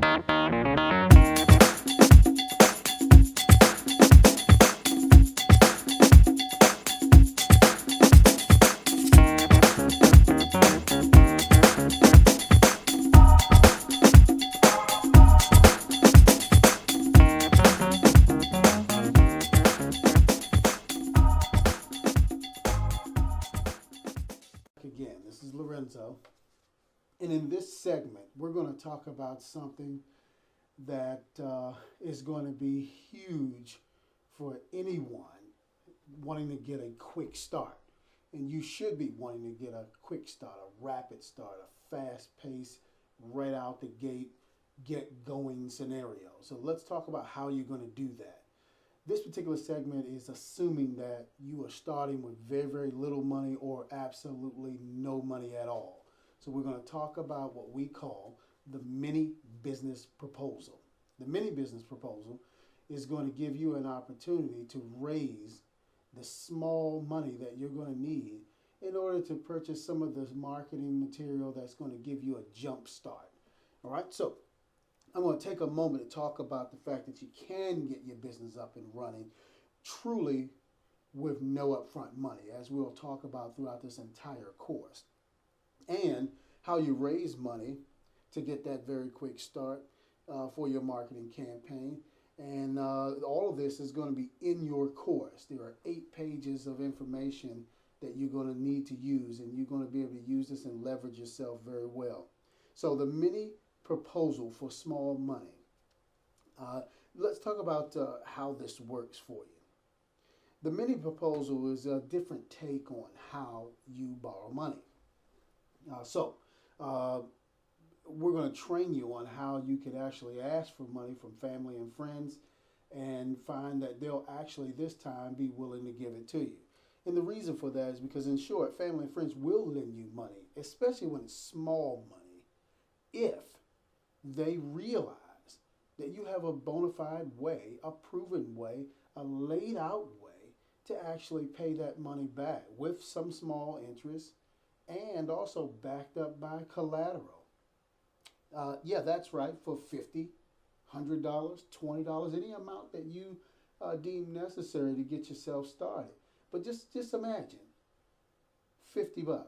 Again, this is Lorenzo, and in this segment, we're going to talk about something that is going to be huge for anyone wanting to get a quick start. And you should be wanting to get a quick start, a rapid start, a fast pace, right out the gate, get going scenario. So let's talk about how you're going to do that. This particular segment is assuming that you are starting with very, very little money or absolutely no money at all. So we're going to talk about what we call the mini business proposal. The mini business proposal is going to give you an opportunity to raise the small money that you're going to need in order to purchase some of this marketing material that's going to give you a jump start. All right, so I'm going to take a moment to talk about the fact that you can get your business up and running truly with no upfront money, as we'll talk about throughout this entire course, and how you raise money to get that very quick start for your marketing campaign. And all of this is going to be in your course. There are 8 pages of information that you're going to need to use, and you're going to be able to use this and leverage yourself very well. So the mini proposal for small money. Let's talk about how this works for you. The mini proposal is a different take on how you borrow money. We're going to train you on how you can actually ask for money from family and friends and find that they'll actually this time be willing to give it to you. And the reason for that is because, in short, family and friends will lend you money, especially when it's small money, if they realize that you have a bona fide way, a proven way, a laid out way to actually pay that money back with some small interest and also backed up by collateral. Yeah, that's right, for $50, $100, $20, any amount that you deem necessary to get yourself started. But just imagine, $50.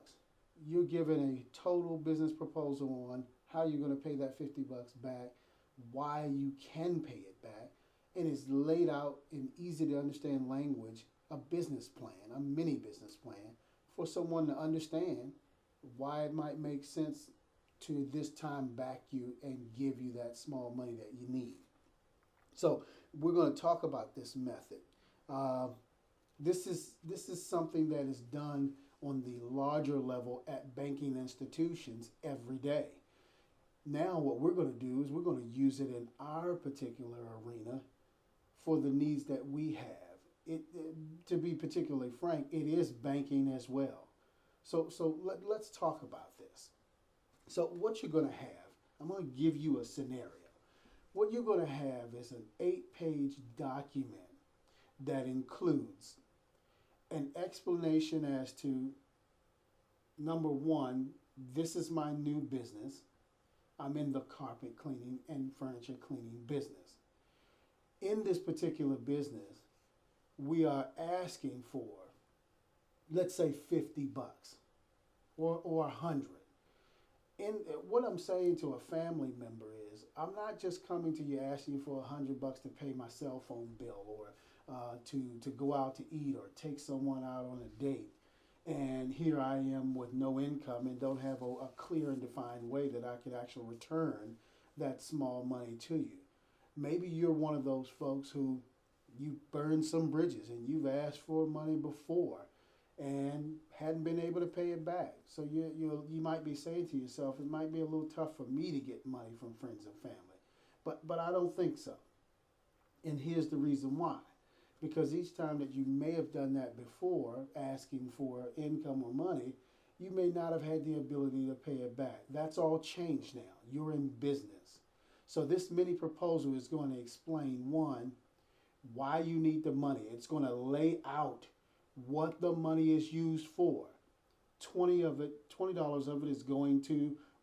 You're given a total business proposal on how you're going to pay that $50 back, why you can pay it back, and it's laid out in easy to understand language, a business plan, a mini business plan for someone to understand why it might make sense to this time back you and give you that small money that you need. So we're going to talk about this method. This is something that is done on the larger level at banking institutions every day. Now what we're going to do is we're going to use it in our particular arena for the needs that we have. To be particularly frank, it is banking as well. So let's talk about this. So what you're going to have, I'm going to give you a scenario. What you're going to have is an 8-page document that includes an explanation as to, number one, this is my new business. I'm in the carpet cleaning and furniture cleaning business. In this particular business, we are asking for, let's say, $50 or 100. And what I'm saying to a family member is, I'm not just coming to you asking you for $100 to pay my cell phone bill or to go out to eat or take someone out on a date. And here I am with no income and don't have a clear and defined way that I could actually return that small money to you. Maybe you're one of those folks who you burned some bridges and you've asked for money before and hadn't been able to pay it back. So you might be saying to yourself, it might be a little tough for me to get money from friends and family. But I don't think so. And here's the reason why. Because each time that you may have done that before, asking for income or money, you may not have had the ability to pay it back. That's all changed now. You're in business. So this mini proposal is going to explain, one, why you need the money. It's going to lay out what the money is used for. $20 of it is going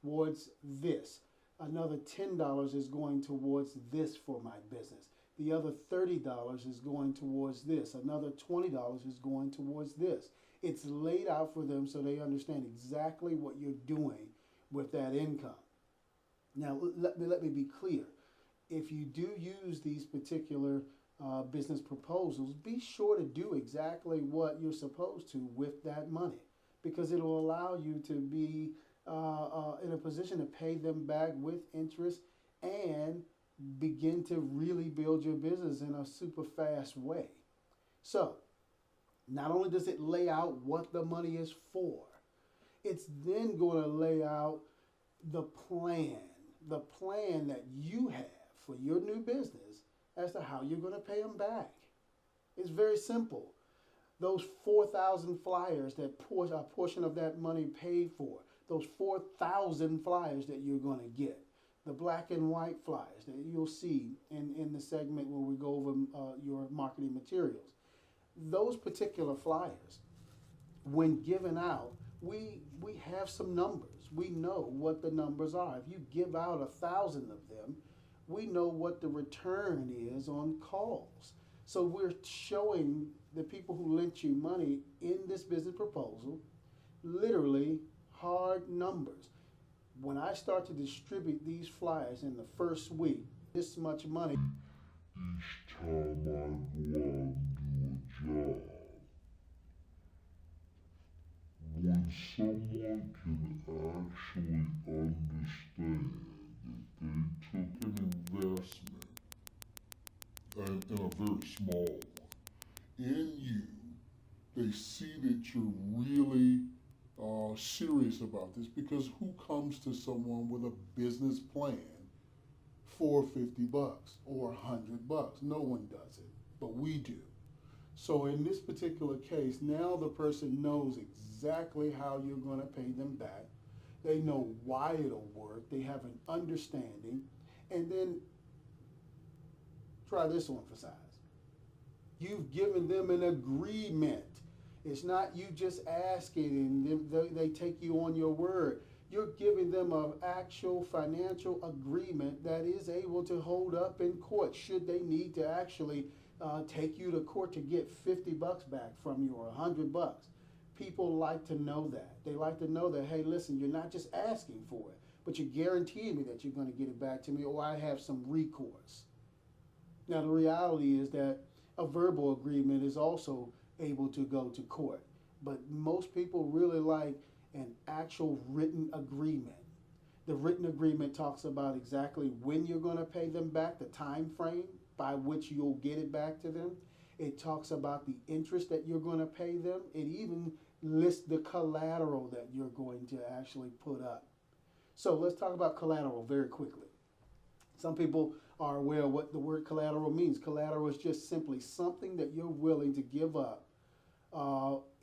towards this. Another $10 is going towards this for my business. The other $30 is going towards this. Another $20 is going towards this. It's laid out for them so they understand exactly what you're doing with that income. Now, let me be clear. If you do use these particular business proposals, be sure to do exactly what you're supposed to with that money, because it'll allow you to be in a position to pay them back with interest and begin to really build your business in a super fast way. So, not only does it lay out what the money is for, it's then going to lay out the plan that you have for your new business as to how you're going to pay them back. It's very simple. Those 4,000 flyers that a portion of that money paid for, those 4,000 flyers that you're going to get, the black and white flyers that you'll see in the segment where we go over your marketing materials. Those particular flyers, when given out, we have some numbers. We know what the numbers are. If you give out 1,000 of them, we know what the return is on calls. So we're showing the people who lent you money in this business proposal literally hard numbers. When I start to distribute these flyers in the first week, this much money. Each time I go out and do a job, when someone can actually understand that they took an investment, and a very small one, in you, they see that you're really serious about this, because who comes to someone with a business plan for $50 or $100? No one does it, but we do. So in this particular case, now the person knows exactly how you're going to pay them back. They know why it'll work. They have an understanding. And then try this on for size. You've given them an agreement. It's not you just asking and they take you on your word. You're giving them an actual financial agreement that is able to hold up in court should they need to actually take you to court to get $50 back from you or $100. People like to know that. They like to know that, hey, listen, you're not just asking for it, but you're guaranteeing me that you're going to get it back to me, or I have some recourse. Now, the reality is that a verbal agreement is also able to go to court, but most people really like an actual written agreement. The written agreement talks about exactly when you're going to pay them back, the time frame by which you'll get it back to them. It talks about the interest that you're going to pay them. It even lists the collateral that you're going to actually put up. So let's talk about collateral very quickly. Some people are aware of what the word collateral means. Collateral is just simply something that you're willing to give up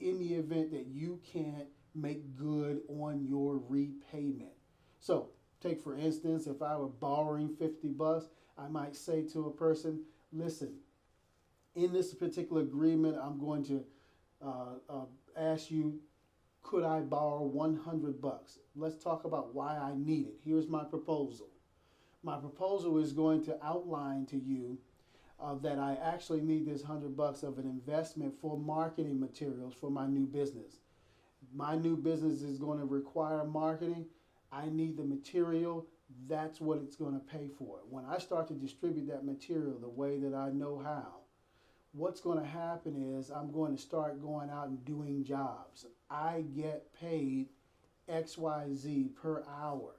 in the event that you can't make good on your repayment. So take for instance, if I were borrowing $50, I might say to a person, listen, in this particular agreement, I'm going to ask you, could I borrow $100? Let's talk about why I need it. Here's my proposal. My proposal is going to outline to you that I actually need this $100 of an investment for marketing materials for my new business. My new business is going to require marketing. I need the material. That's what it's going to pay for. When I start to distribute that material the way that I know how, what's going to happen is I'm going to start going out and doing jobs. I get paid XYZ per hour.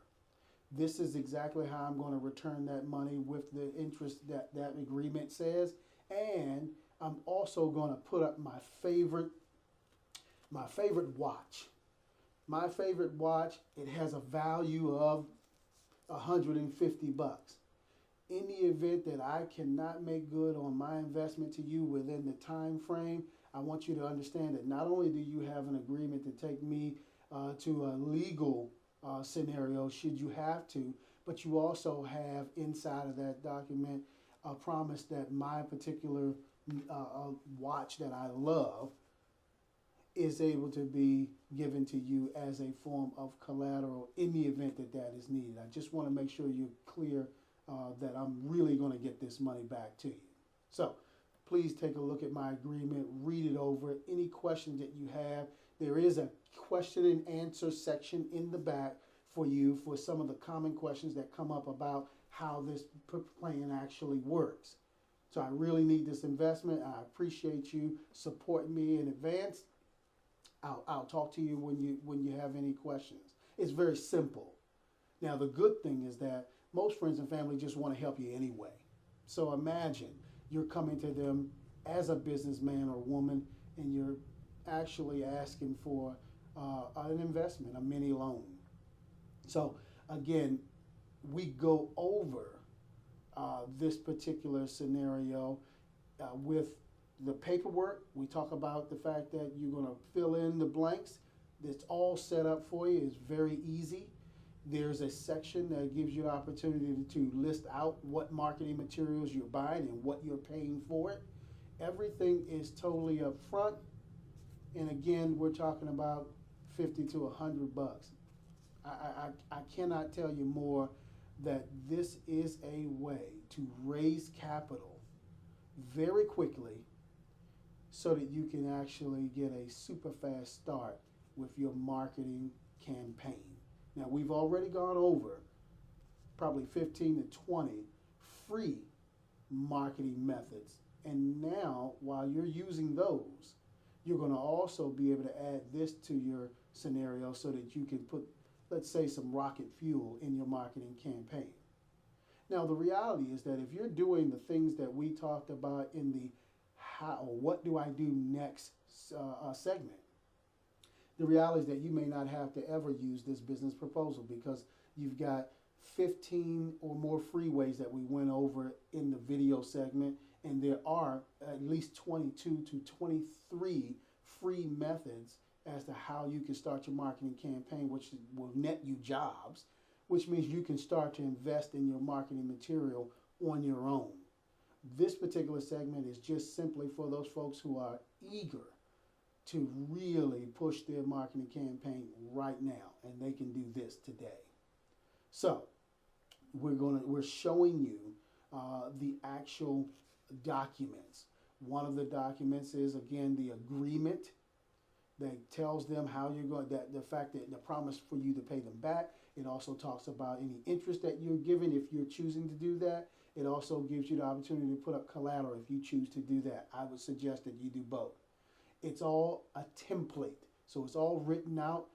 This is exactly how I'm going to return that money with the interest that that agreement says. And I'm also going to put up my favorite watch. My favorite watch, it has a value of $150. In the event that I cannot make good on my investment to you within the time frame, I want you to understand that not only do you have an agreement to take me to a legal scenario should you have to, but you also have inside of that document a promise that my particular watch that I love is able to be given to you as a form of collateral in the event that that is needed. I just want to make sure you're clear that I'm really going to get this money back to you. So please take a look at my agreement, read it over. Any questions that you have, there is a question and answer section in the back for you for some of the common questions that come up about how this plan actually works. So I really need this investment. I appreciate you supporting me in advance. I'll talk to you when you have any questions. It's very simple. Now the good thing is that most friends and family just want to help you anyway. So imagine you're coming to them as a businessman or woman, and you're actually asking for an investment, a mini loan. So again, we go over this particular scenario with the paperwork. We talk about the fact that you're going to fill in the blanks. It's all set up for you. It's very easy. There's a section that gives you the opportunity to list out what marketing materials you're buying and what you're paying for it. Everything is totally up front. And again, we're talking about 50 to 100 bucks. I cannot tell you more that this is a way to raise capital very quickly so that you can actually get a super fast start with your marketing campaign. Now, we've already gone over probably 15 to 20 free marketing methods. And now, while you're using those, you're going to also be able to add this to your scenario so that you can put, let's say, some rocket fuel in your marketing campaign. Now, the reality is that if you're doing the things that we talked about in the how, or what do I do next segment, the reality is that you may not have to ever use this business proposal because you've got 15 or more freeways that we went over in the video segment, and there are at least 22 to 23 free methods as to how you can start your marketing campaign, which will net you jobs, which means you can start to invest in your marketing material on your own. This particular segment is just simply for those folks who are eager to really push their marketing campaign right now, and they can do this today. So we're showing you the actual documents. One of the documents is, again, the agreement that tells them how you're going, that the fact that the promise for you to pay them back. It also talks about any interest that you're given if you're choosing to do that. It also gives you the opportunity to put up collateral if you choose to do that. I would suggest that you do both. It's all a template, so it's all written out.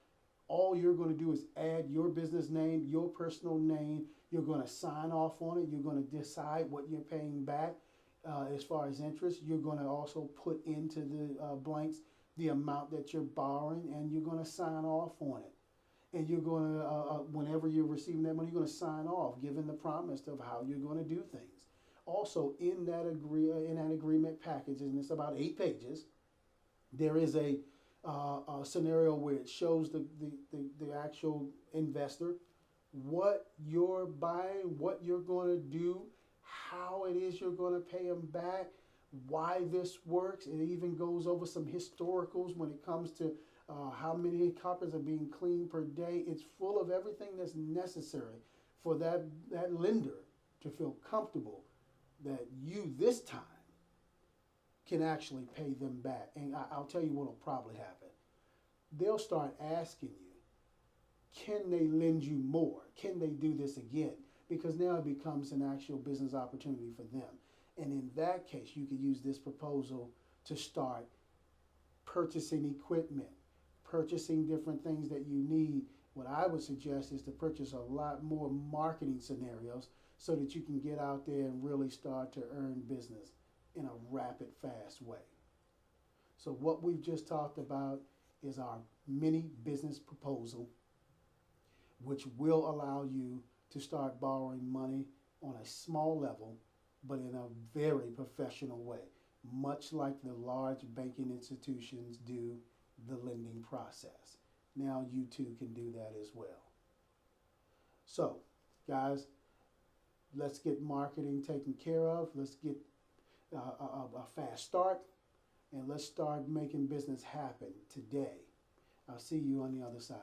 All you're going to do is add your business name, your personal name. You're going to sign off on it. You're going to decide what you're paying back as far as interest. You're going to also put into the blanks the amount that you're borrowing, and you're going to sign off on it. And you're going to, whenever you're receiving that money, you're going to sign off, giving the promise of how you're going to do things. Also, in that agreement package, and it's about 8 pages, there is a scenario where it shows the actual investor what you're buying, what you're going to do, how it is you're going to pay them back, why this works. It even goes over some historicals when it comes to how many copies are being cleaned per day. It's full of everything that's necessary for that lender to feel comfortable that you this time can actually pay them back. And I'll tell you what will probably happen. They'll start asking you, can they lend you more? Can they do this again? Because now it becomes an actual business opportunity for them. And in that case, you could use this proposal to start purchasing equipment, purchasing different things that you need. What I would suggest is to purchase a lot more marketing scenarios so that you can get out there and really start to earn business in a rapid, fast way. So what we've just talked about is our mini business proposal, which will allow you to start borrowing money on a small level, but in a very professional way, much like the large banking institutions do the lending process. Now you too can do that as well. So, guys, let's get marketing taken care of. Let's get a fast start. and let's start making business happen today. I'll see you on the other side.